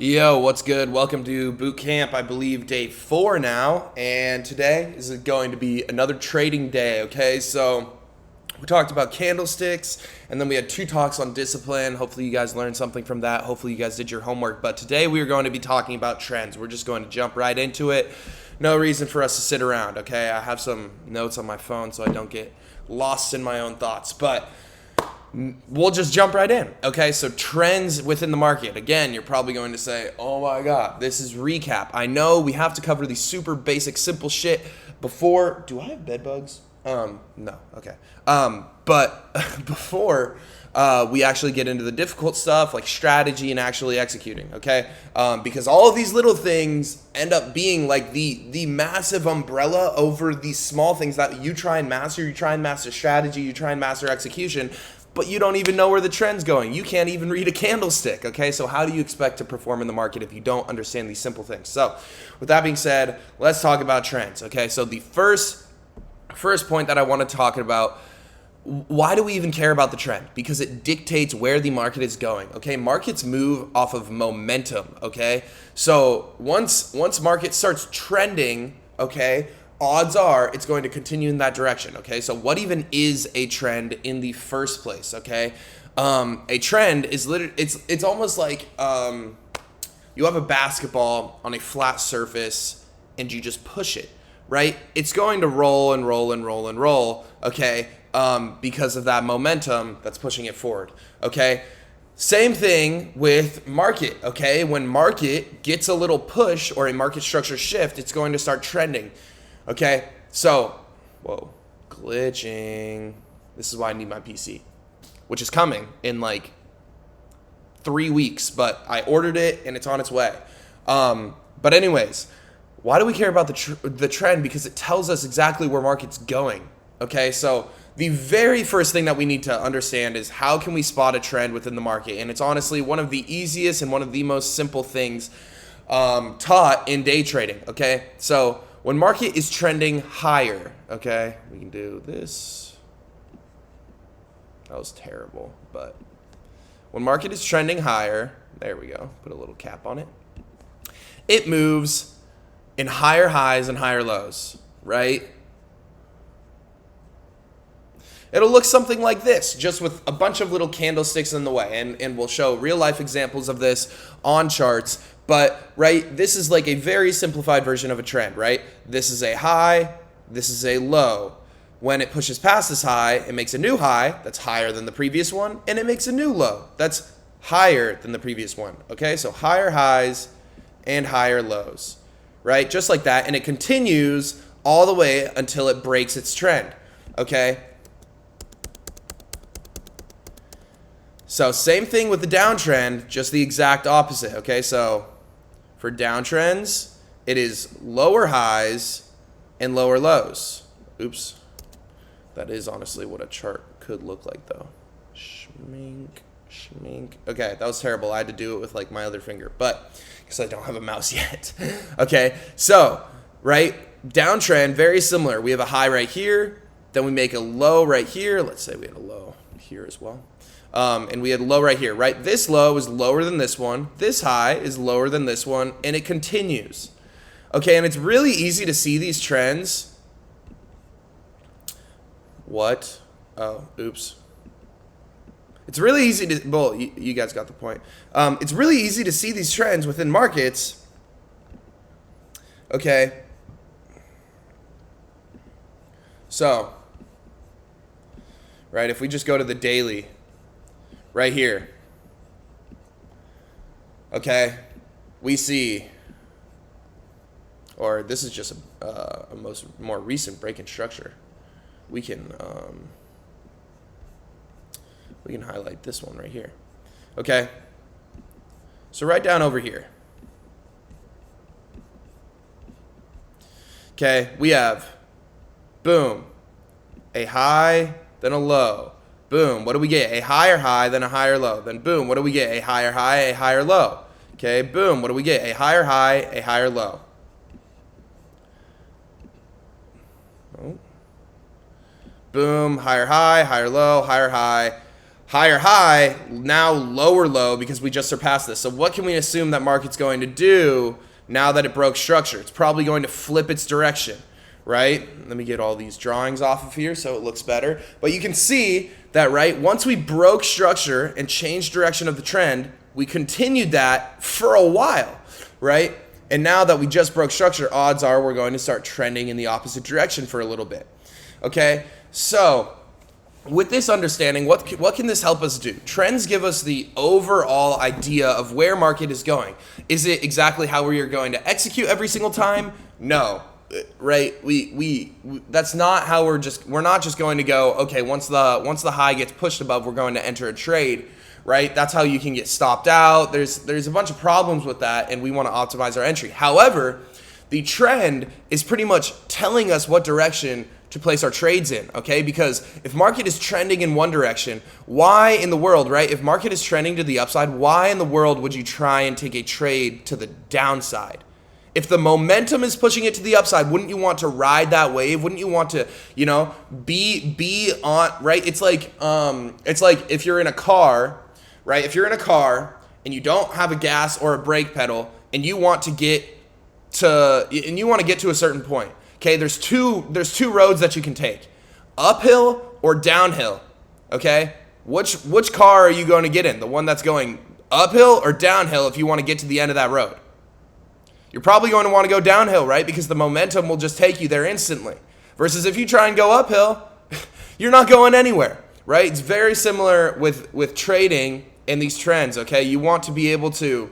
Yo, what's good? Welcome to boot camp, I believe day 4 now, and today is going to be another trading day, okay? So we talked about candlesticks, and then we had 2 talks on discipline. Hopefully you guys learned something from that. Hopefully you guys did your homework, but today we are going to be talking about trends. We're just going to jump right into it. No reason for us to sit around, okay? I have some notes on my phone so I don't get lost in my own thoughts, but we'll just jump right in. Okay, so trends within the market. Again, you're probably going to say, oh my God, this is recap. I know we have to cover the super basic, simple shit before. Do I have bed bugs? No. Okay. But before we actually get into the difficult stuff like strategy and actually executing, okay? Because all of these little things end up being like the massive umbrella over these small things that you try and master. You try and master strategy, you try and master execution, but you don't even know where the trend's going. You can't even read a candlestick, okay? So how do you expect to perform in the market if you don't understand these simple things? So with that being said, let's talk about trends, okay? So the first point that I want to talk about, why do we even care about the trend? Because it dictates where the market is going, okay? Markets move off of momentum, okay? So once market starts trending, okay, odds are it's going to continue in that direction, okay? So what even is a trend in the first place, okay? A trend is literally, it's almost like you have a basketball on a flat surface and you just push it, right? It's going to roll and roll and roll and roll, okay? Because of that momentum that's pushing it forward, okay? Same thing with market, okay? When market gets a little push or a market structure shift, it's going to start trending. Okay, so, whoa, glitching. This is why I need my PC, which is coming in like 3 weeks, but I ordered it and it's on its way. But anyways, why do we care about the trend? Because it tells us exactly where market's going. Okay, so the very first thing that we need to understand is how can we spot a trend within the market? And it's honestly one of the easiest and one of the most simple things taught in day trading. Okay, so when market is trending higher, okay, we can do this. That was terrible, but when market is trending higher, there we go, put a little cap on it. It moves in higher highs and higher lows, right? It'll look something like this, just with a bunch of little candlesticks in the way, and we'll show real life examples of this on charts. But, right, this is like a very simplified version of a trend, right? This is a high, this is a low. When it pushes past this high, it makes a new high that's higher than the previous one, and it makes a new low that's higher than the previous one, okay? So higher highs and higher lows, right? Just like that, and it continues all the way until it breaks its trend, okay? So same thing with the downtrend, just the exact opposite, okay? So for downtrends, it is lower highs and lower lows. Oops. That is honestly what a chart could look like though. Schmink. Okay, that was terrible. I had to do it with like my other finger, but because I don't have a mouse yet. Okay, so, right, downtrend, very similar. We have a high right here, then we make a low right here. Let's say we had a low here as well. And we had a low right here, right? This low is lower than this one. This high is lower than this one, and it continues. Okay, and it's really easy to see these trends. What? Oh, oops. It's really easy to, well, you guys got the point. It's really easy to see these trends within markets. Okay. So, right, if we just go to the daily, right here, okay, we see, or this is just a more recent break in structure. We can highlight this one right here, okay? So right down over here, okay, we have, boom, a high, then a low. Boom, what do we get? A higher high, then a higher low. Then boom, what do we get? A higher high, a higher low. Okay, boom, what do we get? A higher high, a higher low. Oh. Boom, higher high, higher low, higher high, higher high, now lower low because we just surpassed this. So what can we assume that market's going to do now that it broke structure? It's probably going to flip its direction, right? Let me get all these drawings off of here so it looks better. But you can see that, right, once we broke structure and changed direction of the trend, we continued that for a while, right? And now that we just broke structure, odds are we're going to start trending in the opposite direction for a little bit, okay? So with this understanding, what can this help us do? Trends give us the overall idea of where market is going. Is it exactly how we are going to execute every single time? No, right? We that's not how we're not just going to go, okay, once the high gets pushed above, we're going to enter a trade, right? That's how you can get stopped out. There's a bunch of problems with that, and we want to optimize our entry. However, the trend is pretty much telling us what direction to place our trades in, okay? Because if market is trending in one direction, why in the world, right? If market is trending to the upside, why in the world would you try and take a trade to the downside? If the momentum is pushing it to the upside, wouldn't you want to ride that wave? Wouldn't you want to, be on, right? It's like if you're in a car, right? If you're in a car and you don't have a gas or a brake pedal and you want to get to a certain point. Okay, there's two roads that you can take, uphill or downhill. Okay, which car are you going to get in? The one that's going uphill or downhill if you want to get to the end of that road? You're probably going to want to go downhill, right? Because the momentum will just take you there instantly. Versus if you try and go uphill, you're not going anywhere, right? It's very similar with trading and these trends. Okay, you want to be able to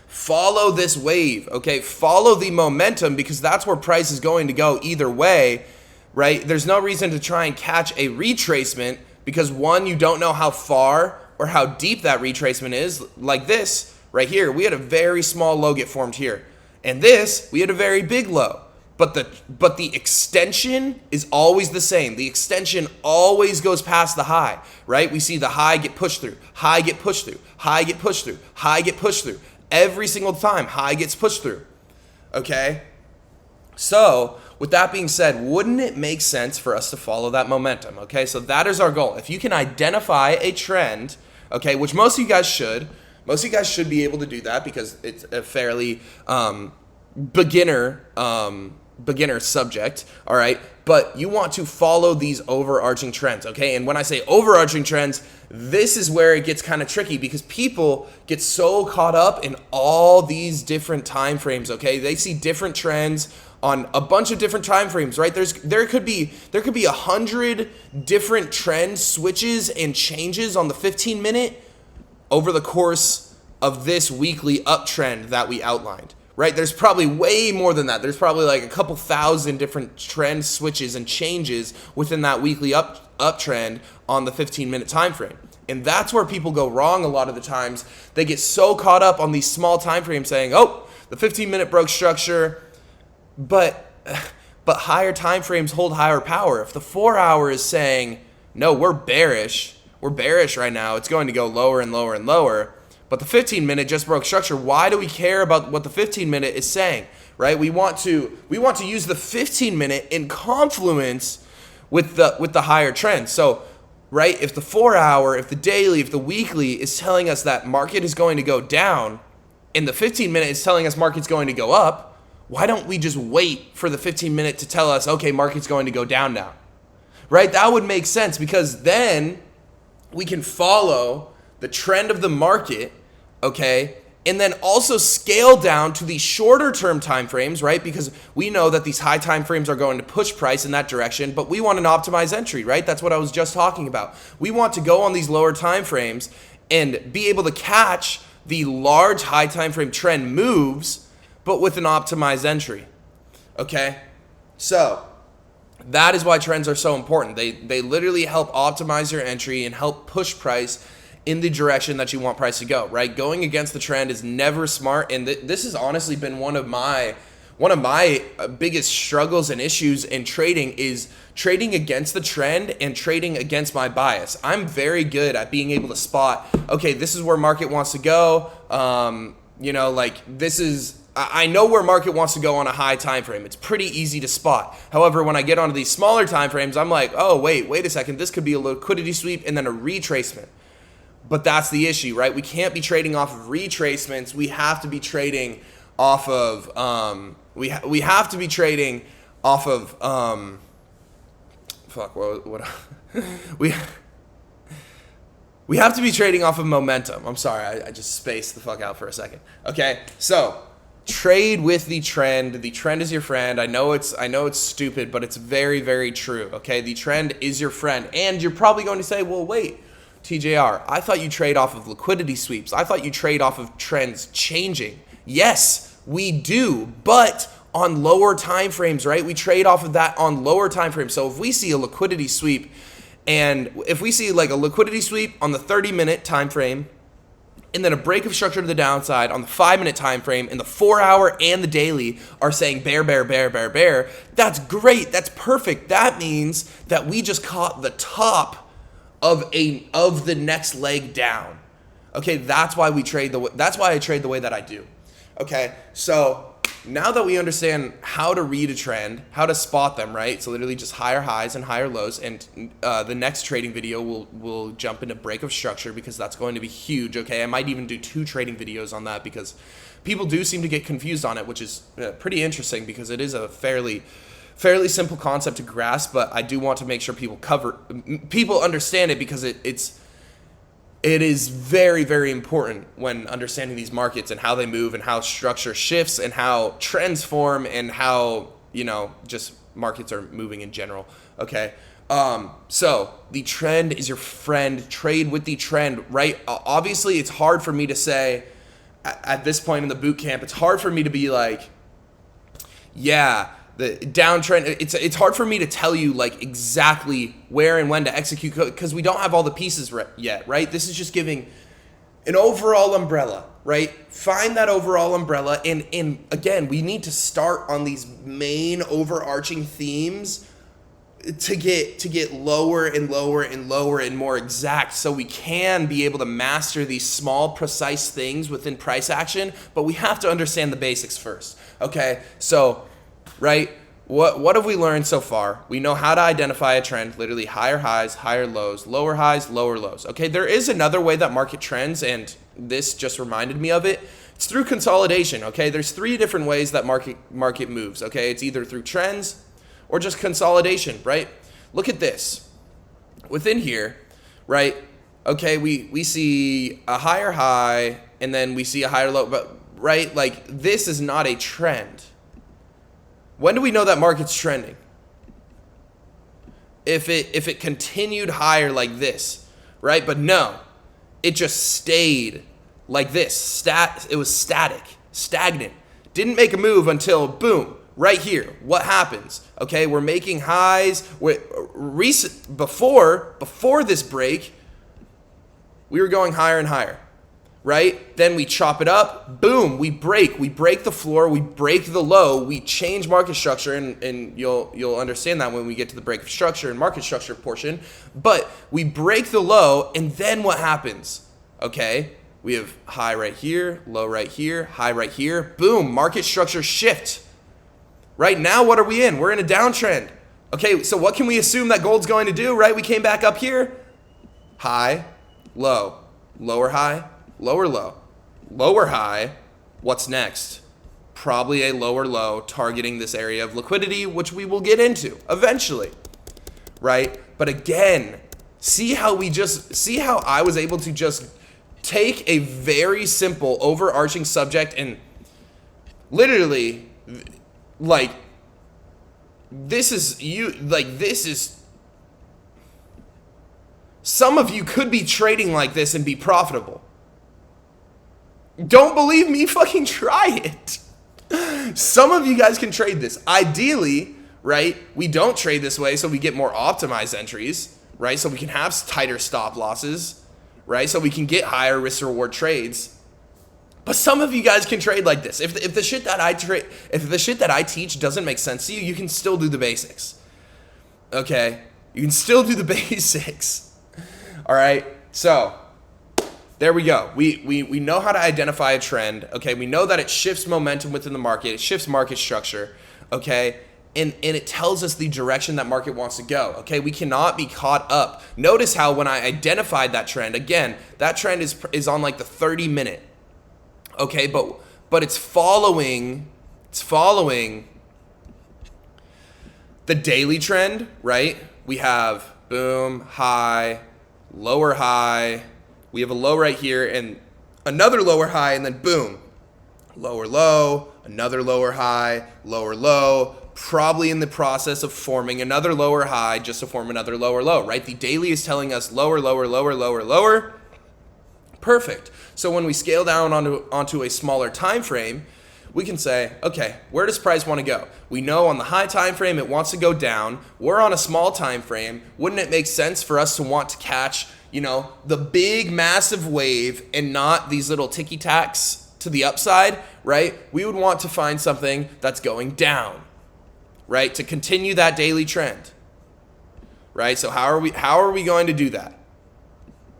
follow this wave, okay? Follow the momentum because that's where price is going to go either way, right? There's no reason to try and catch a retracement because one, you don't know how far or how deep that retracement is. Like this right here, we had a very small low get formed here. And this, we had a very big low. But the extension is always the same. The extension always goes past the high, right? We see the high get pushed through, high get pushed through, high get pushed through, high get pushed through. Every single time, high gets pushed through, okay? So, with that being said, wouldn't it make sense for us to follow that momentum, okay? So that is our goal. If you can identify a trend, okay, which most of you guys should be able to do that because it's a fairly beginner subject, all right? But you want to follow these overarching trends, okay? And when I say overarching trends, this is where it gets kind of tricky because people get so caught up in all these different time frames, okay? They see different trends on a bunch of different time frames, right? There could be 100 different trend switches and changes on the 15-minute over the course of this weekly uptrend that we outlined. Right, there's probably way more than that. There's probably like a couple thousand different trend switches and changes within that weekly uptrend on the 15-minute time frame. And that's where people go wrong a lot of the times. They get so caught up on these small time frames saying, "Oh, the 15-minute broke structure," but higher time frames hold higher power. If the 4-hour is saying, "No, we're bearish right now. It's going to go lower and lower and lower." But the 15-minute just broke structure. Why do we care about what the 15-minute is saying, right? We want to use the 15-minute in confluence with the higher trend. So, right, if the 4-hour, if the daily, if the weekly is telling us that market is going to go down, and the 15-minute is telling us market's going to go up, why don't we just wait for the 15-minute to tell us, okay, market's going to go down now, right? That would make sense because then we can follow the trend of the market, okay, and then also scale down to the shorter term time frames, right? Because we know that these high time frames are going to push price in that direction, but we want an optimized entry, right? That's what I was just talking about. We want to go on these lower time frames and be able to catch the large high time frame trend moves, but with an optimized entry, okay? So that is why trends are so important. They literally help optimize your entry and help push price in the direction that you want price to go, right? Going against the trend is never smart, and this has honestly been one of my biggest struggles and issues in trading is trading against the trend and trading against my bias. I'm very good at being able to spot, okay, this is where market wants to go, You know, like this is, I know where market wants to go on a high time frame. It's pretty easy to spot. However, when I get onto these smaller time frames, I'm like, oh, wait a second. This could be a liquidity sweep and then a retracement. But that's the issue, right? We can't be trading off of retracements. We have to be trading off of, we have to be trading off of, we have to be trading off of momentum. I'm sorry, I just spaced the fuck out for a second. Okay, so trade with the trend. The trend is your friend. I know it's stupid, but it's very, very true. Okay, the trend is your friend. And you're probably going to say, well, wait, TJR, I thought you trade off of liquidity sweeps. I thought you trade off of trends changing. Yes, we do, but on lower time frames, right? We trade off of that on lower time frames. So if we see a liquidity sweep, and if we see like a liquidity sweep on the 30-minute time frame, and then a break of structure to the downside on the 5-minute time frame, and the 4-hour and the daily are saying bear, bear, bear, bear, bear, that's great. That's perfect. That means that we just caught the top of the next leg down. Okay, that's why I trade the way that I do. Okay, so now that we understand how to read a trend, how to spot them, right? So literally just higher highs and higher lows, and the next trading video will jump into break of structure, because that's going to be huge. Okay, I might even do 2 trading videos on that, because people do seem to get confused on it, which is pretty interesting, because it is a fairly simple concept to grasp, but I do want to make sure people understand it, because it is very, very important when understanding these markets and how they move and how structure shifts and how trends form and how, just markets are moving in general. Okay. So the trend is your friend. Trade with the trend, right? Obviously it's hard for me to say at this point in the boot camp, it's hard for me to be like, yeah, the downtrend, it's hard for me to tell you like exactly where and when to execute, because we don't have all the pieces yet, right? This is just giving an overall umbrella, right? Find that overall umbrella, and again, we need to start on these main overarching themes to get lower and lower and lower and more exact, so we can be able to master these small, precise things within price action. But we have to understand the basics first. Okay, so right, what have we learned so far? We know how to identify a trend, literally higher highs, higher lows, lower highs, lower lows. Okay, there is another way that market trends, and this just reminded me of it. It's through consolidation. Okay, there's 3 different ways that market moves. Okay, it's either through trends or just consolidation, right? Look at this. Within here, right, okay, we see a higher high, and then we see a higher low, but right, like this is not a trend. When do we know that market's trending? If it continued higher like this, right? But no, it just stayed like this. It was stagnant. Didn't make a move until boom, right here. What happens? Okay, we're making highs. Before this break, we were going higher and higher. Right? Then we chop it up, boom, we break the floor, we break the low, we change market structure, and you'll understand that when we get to the break of structure and market structure portion. But we break the low, and then what happens? Okay, we have high right here, low right here, high right here, boom, market structure shift. Right now, what are we in? We're in a downtrend. Okay, so what can we assume that gold's going to do, right? We came back up here, high, low, lower high, lower low, lower high. What's next? Probably a lower low targeting this area of liquidity, which we will get into eventually, right? But again, see how I was able to just take a very simple overarching subject and literally like this is some of you could be trading like this and be profitable. Don't believe me? Fucking try it. Some of you guys can trade this. Ideally, right, we don't trade this way so we get more optimized entries, right? So we can have tighter stop losses, right? So we can get higher risk reward trades. But some of you guys can trade like this. If the shit that I teach doesn't make sense to you, you can still do the basics. Okay? You can still do the basics. All right? So, There we go. We know how to identify a trend. Okay, we know that it shifts momentum within the market. It shifts market structure. Okay, and it tells us the direction that market wants to go. Okay, we cannot be caught up. Notice how when I identified that trend, again, that trend is on like the 30-minute. Okay, but it's following the daily trend, right? We have boom, high, lower high. We have a low right here and another lower high, and then boom, lower low, another lower high, lower low, probably in the process of forming another lower high just to form another lower low, right? The daily is telling us lower, lower, lower, lower, lower. Perfect. So when we scale down onto a smaller time frame, we can say, okay, where does price want to go? We know on the high time frame it wants to go down. We're on a small time frame. Wouldn't it make sense for us to want to catch, the big massive wave and not these little ticky tacks to the upside, right? We would want to find something that's going down, right? To continue that daily trend, right? So how are we going to do that,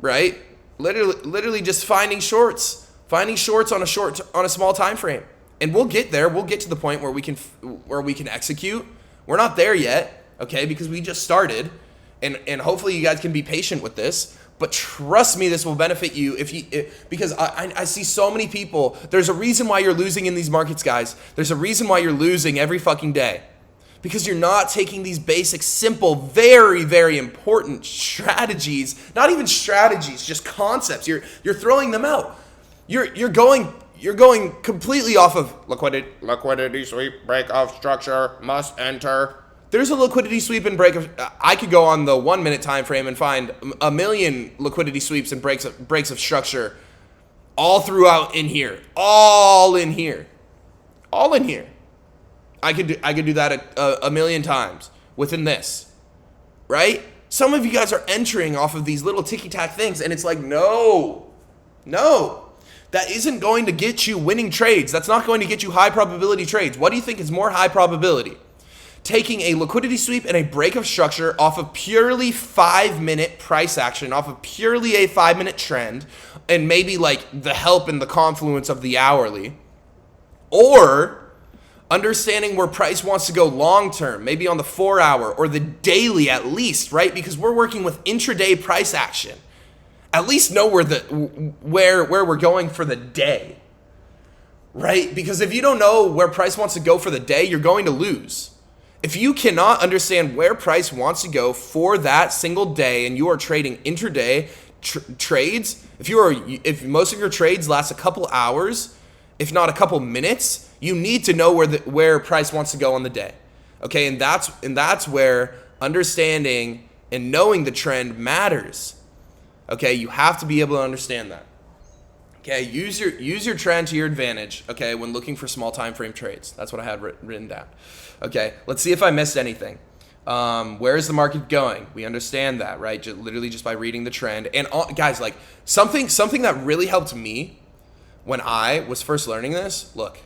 right? Literally just finding shorts on a small time frame. And we'll get there. We'll get to the point where we can execute. We're not there yet, okay? Because we just started, and hopefully you guys can be patient with this. But trust me, this will benefit you because I see so many people. There's a reason why you're losing in these markets, guys. There's a reason why you're losing every fucking day, because you're not taking these basic, simple, very, very important strategies. Not even strategies, just concepts. You're throwing them out. You're going completely off of liquidity sweep, break of structure, must enter. There's a liquidity sweep and break of. I could go on the 1 minute time frame and find a million liquidity sweeps and breaks of structure, all throughout in here, all in here. I could do that a million times within this, right? Some of you guys are entering off of these little ticky tack things, and it's like no. That isn't going to get you winning trades. That's not going to get you high probability trades. What do you think is more high probability? Taking a liquidity sweep and a break of structure off of purely 5-minute price action, off of purely a 5-minute trend, and maybe like the help and the confluence of the hourly, or understanding where price wants to go long term, maybe on the 4-hour or the daily at least, right? Because we're working with intraday price action. At least know where we're going for the day, right? Because if you don't know where price wants to go for the day, you're going to lose. If you cannot understand where price wants to go for that single day, and you are trading intraday trades, if most of your trades last a couple hours, if not a couple minutes, you need to know where price wants to go on the day. Okay, and that's where understanding and knowing the trend matters. Okay, you have to be able to understand that. Okay, use your trend to your advantage, okay, when looking for small time frame trades. That's what I had written down. Okay, let's see if I missed anything. Where is the market going? We understand that, right? Literally just by reading the trend. And guys, like something that really helped me when I was first learning this, look,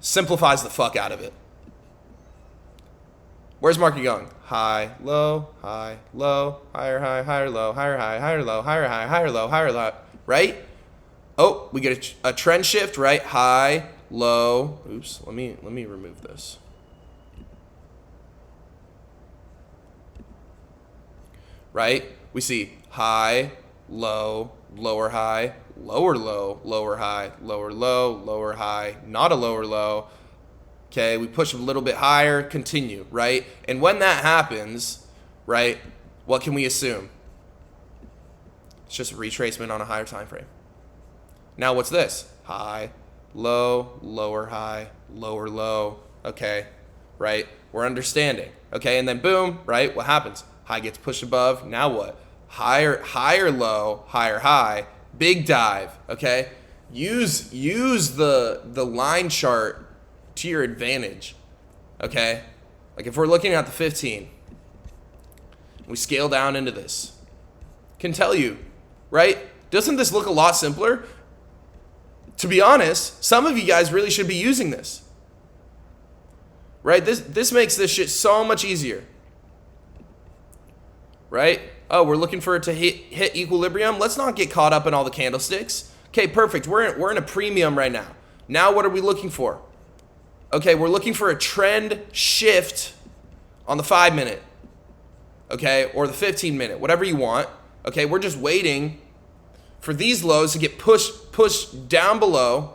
simplifies the fuck out of it. Where's market going? High, low, higher high, low, higher high, higher low, higher high, higher low, higher low, right? Oh, we get a trend shift, right? High, low. Oops, let me remove this. Right? We see high, low, lower high, lower low, lower high, lower low, lower high, not a lower low. Okay, we push a little bit higher, continue, right? And when that happens, right, what can we assume? It's just a retracement on a higher time frame. Now what's this? High, low, lower high, lower low, okay, right? We're understanding, okay? And then boom, right, what happens? High gets pushed above, now what? Higher low, higher high, big dive, okay? Use the line chart to your advantage, okay? Like if we're looking at the 15, we scale down into this, can tell you, right? Doesn't this look a lot simpler? To be honest, some of you guys really should be using this, right? This makes this shit so much easier, right? Oh, we're looking for it to hit equilibrium. Let's not get caught up in all the candlesticks. Okay, perfect. We're in a premium right now. Now what are we looking for? Okay, we're looking for a trend shift on the 5-minute. Okay, or the 15-minute, whatever you want. Okay, we're just waiting for these lows to get pushed down below.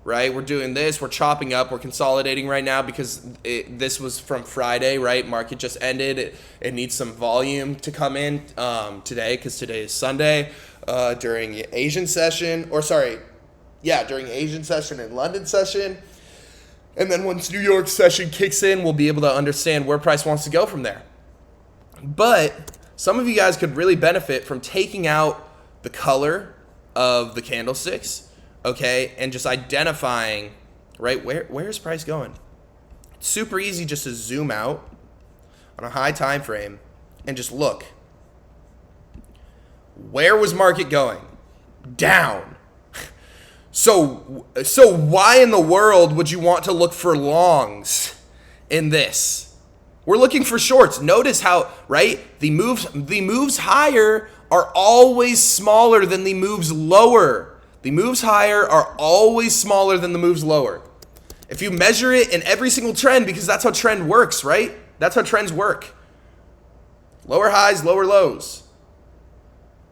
Right, we're doing this, we're chopping up, we're consolidating right now because this was from Friday, right? Market just ended. It needs some volume to come in today because today is Sunday during Asian session, during Asian session and London session. And then once New York session kicks in, we'll be able to understand where price wants to go from there. But some of you guys could really benefit from taking out the color of the candlesticks. Okay, and just identifying, right, where is price going? It's super easy just to zoom out on a high time frame and just look. Where was market going? Down. So why in the world would you want to look for longs in this? We're looking for shorts. Notice how, right, the moves higher are always smaller than the moves lower. The moves higher are always smaller than the moves lower. If you measure it in every single trend, because that's how trend works, right? That's how trends work. Lower highs, lower lows.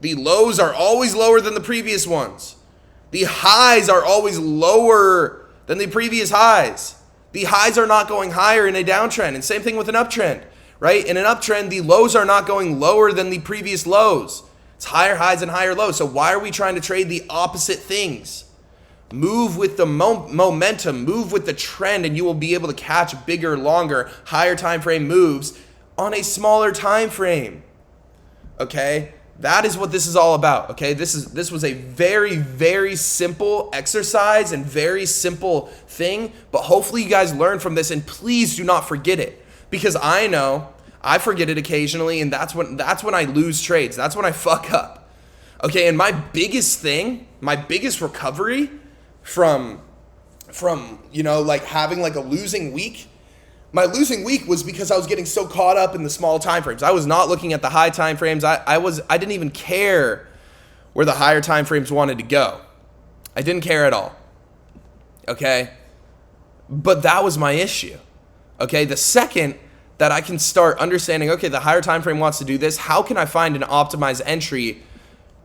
The lows are always lower than the previous ones. The highs are always lower than the previous highs. The highs are not going higher in a downtrend. And same thing with an uptrend, right? In an uptrend, the lows are not going lower than the previous lows. It's higher highs and higher lows. So why are we trying to trade the opposite things? Move with the momentum, move with the trend, and you will be able to catch bigger, longer, higher time frame moves on a smaller time frame. Okay? That is what this is all about. Okay? This was a very, very simple exercise and very simple thing, but hopefully you guys learn from this, and please do not forget it, because I know I forget it occasionally, and that's when I lose trades. That's when I fuck up. Okay, and my biggest recovery from like having like a losing week, my losing week was because I was getting so caught up in the small time frames. I was not looking at the high time frames. I didn't even care where the higher time frames wanted to go. I didn't care at all. Okay? But that was my issue. Okay, the second that I can start understanding, okay, the higher time frame wants to do this, how can I find an optimized entry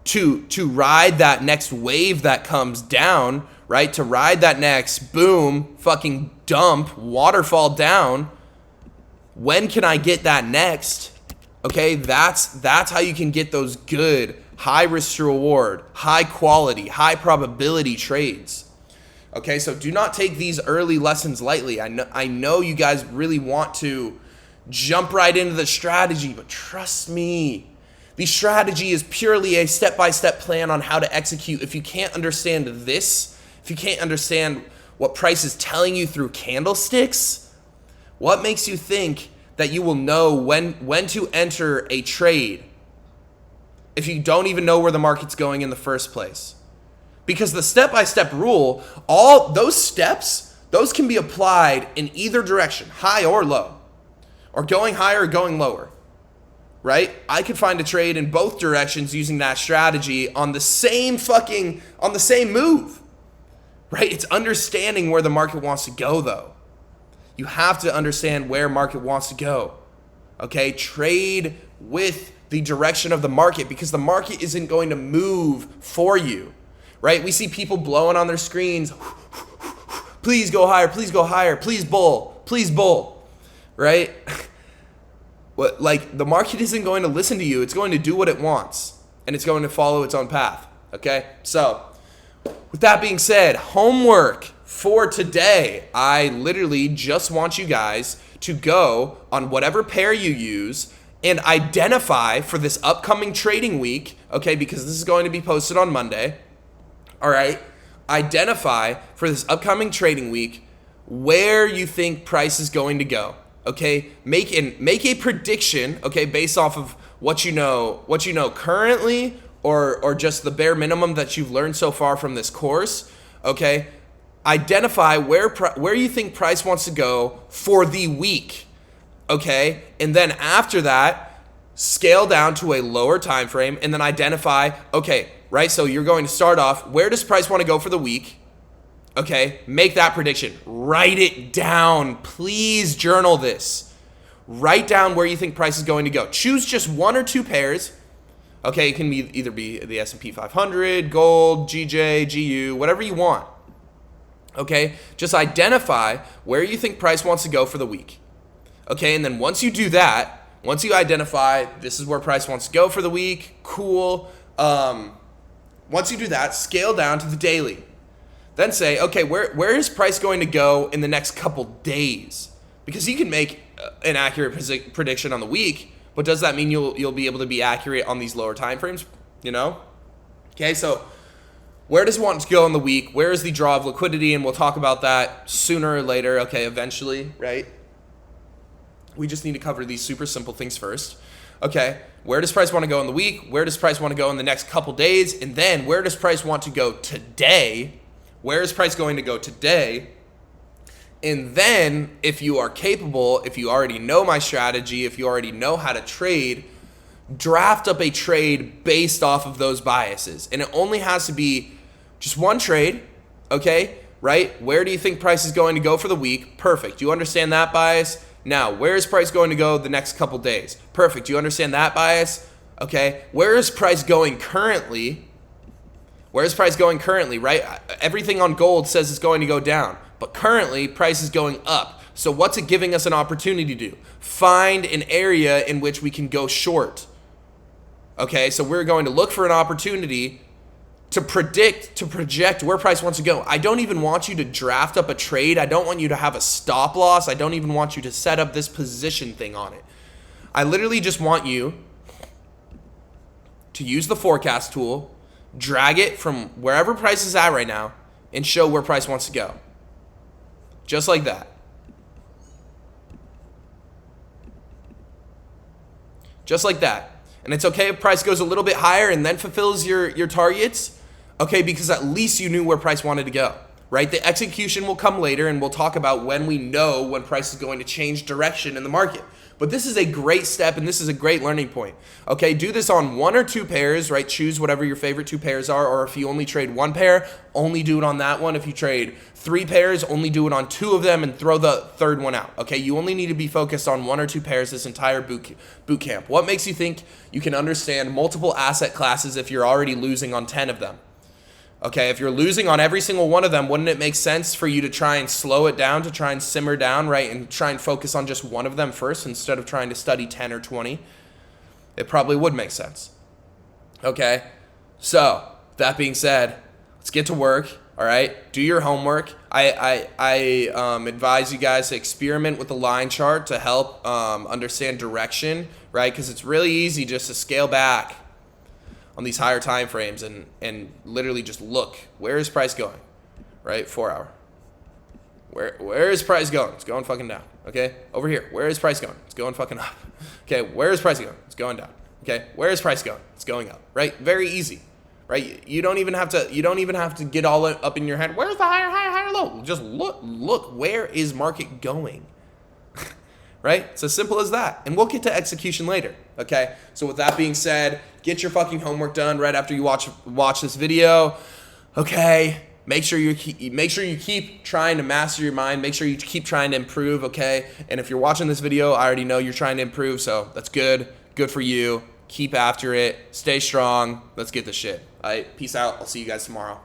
to ride that next wave that comes down, right? To ride that next boom, fucking dump, waterfall down. When can I get that next? Okay, that's how you can get those good, high risk to reward, high quality, high probability trades. Okay, so do not take these early lessons lightly. I know you guys really want to jump right into the strategy, but trust me, the strategy is purely a step-by-step plan on how to execute. If you can't understand this, if you can't understand what price is telling you through candlesticks, what makes you think that you will know when to enter a trade if you don't even know where the market's going in the first place? Because the step-by-step rule, all those steps, those can be applied in either direction, high or low. Or going higher or going lower, right? I could find a trade in both directions using that strategy on the same move, right? It's understanding where the market wants to go, though. You have to understand where market wants to go, okay? Trade with the direction of the market, because the market isn't going to move for you, right? We see people blowing on their screens, please go higher, please go higher, please bull, right? Like, the market isn't going to listen to you. It's going to do what it wants, and it's going to follow its own path, okay? So, with that being said, homework for today. I literally just want you guys to go on whatever pair you use and identify for this upcoming trading week, okay, because this is going to be posted on Monday, all right? Identify for this upcoming trading week where you think price is going to go. Okay, make a prediction, okay, based off of what you know currently, or just the bare minimum that you've learned so far from this course. Okay, identify where you think price wants to go for the week. Okay, and then after that, scale down to a lower time frame, and then identify, okay, right? So you're going to start off, where does price want to go for the week? Okay, make that prediction. Write it down. Please journal this. Write down where you think price is going to go. Choose just one or two pairs. Okay, it can either be the S&P 500, gold, GJ, GU, whatever you want. Okay, just identify where you think price wants to go for the week. Okay, and then once you do that, once you identify this is where price wants to go for the week, cool. Once you do that, scale down to the daily. Then say, okay, where is price going to go in the next couple days? Because you can make an accurate prediction on the week, but does that mean you'll be able to be accurate on these lower time frames? You know? Okay, so where does it want to go in the week? Where is the draw of liquidity? And we'll talk about that sooner or later. Okay, eventually, right? We just need to cover these super simple things first. Okay, where does price want to go in the week? Where does price want to go in the next couple days? And then where does price want to go today? Where is price going to go today? And then if you are capable, if you already know my strategy, if you already know how to trade, draft up a trade based off of those biases. And it only has to be just one trade, okay? Right? Where do you think price is going to go for the week? Perfect. You understand that bias? Now, where is price going to go the next couple days? Perfect. You understand that bias? Okay. Where is price going currently? Where is price going currently, right? Everything on gold says it's going to go down, but currently price is going up. So what's it giving us an opportunity to do? Find an area in which we can go short. Okay, so we're going to look for an opportunity to project where price wants to go. I don't even want you to draft up a trade. I don't want you to have a stop loss. I don't even want you to set up this position thing on it. I literally just want you to use the forecast tool, drag it from wherever price is at right now, and show where price wants to go. Just like that. Just like that. And it's okay if price goes a little bit higher and then fulfills your targets. Okay, because at least you knew where price wanted to go, right? The execution will come later, and we'll talk about when we know when price is going to change direction in the market. But this is a great step, and this is a great learning point. Okay, do this on one or two pairs, right? Choose whatever your favorite two pairs are, or if you only trade one pair, only do it on that one. If you trade three pairs, only do it on two of them and throw the third one out. Okay, you only need to be focused on one or two pairs this entire boot camp. What makes you think you can understand multiple asset classes if you're already losing on 10 of them? Okay, if you're losing on every single one of them, wouldn't it make sense for you to try and slow it down, to try and simmer down, right, and try and focus on just one of them first instead of trying to study 10 or 20? It probably would make sense. Okay, so that being said, let's get to work, all right? Do your homework. I advise you guys to experiment with the line chart to help understand direction, right, because it's really easy just to scale back on these higher time frames and literally just look, where is price going, right? 4 hour. Where is price going? It's going fucking down. Okay, over here, where is price going? It's going fucking up. Okay, where is price going? It's going down. Okay, where is price going? It's going up. Right? Very easy. Right? You don't even have to get all up in your head. Where's the higher low? Just look. Where is market going? Right? It's as simple as that. And we'll get to execution later. Okay? So with that being said, get your fucking homework done right after you watch this video. Okay? Make sure you keep trying to master your mind. Make sure you keep trying to improve, okay? And if you're watching this video, I already know you're trying to improve, so that's good. Good for you. Keep after it. Stay strong. Let's get this shit. All right? Peace out. I'll see you guys tomorrow.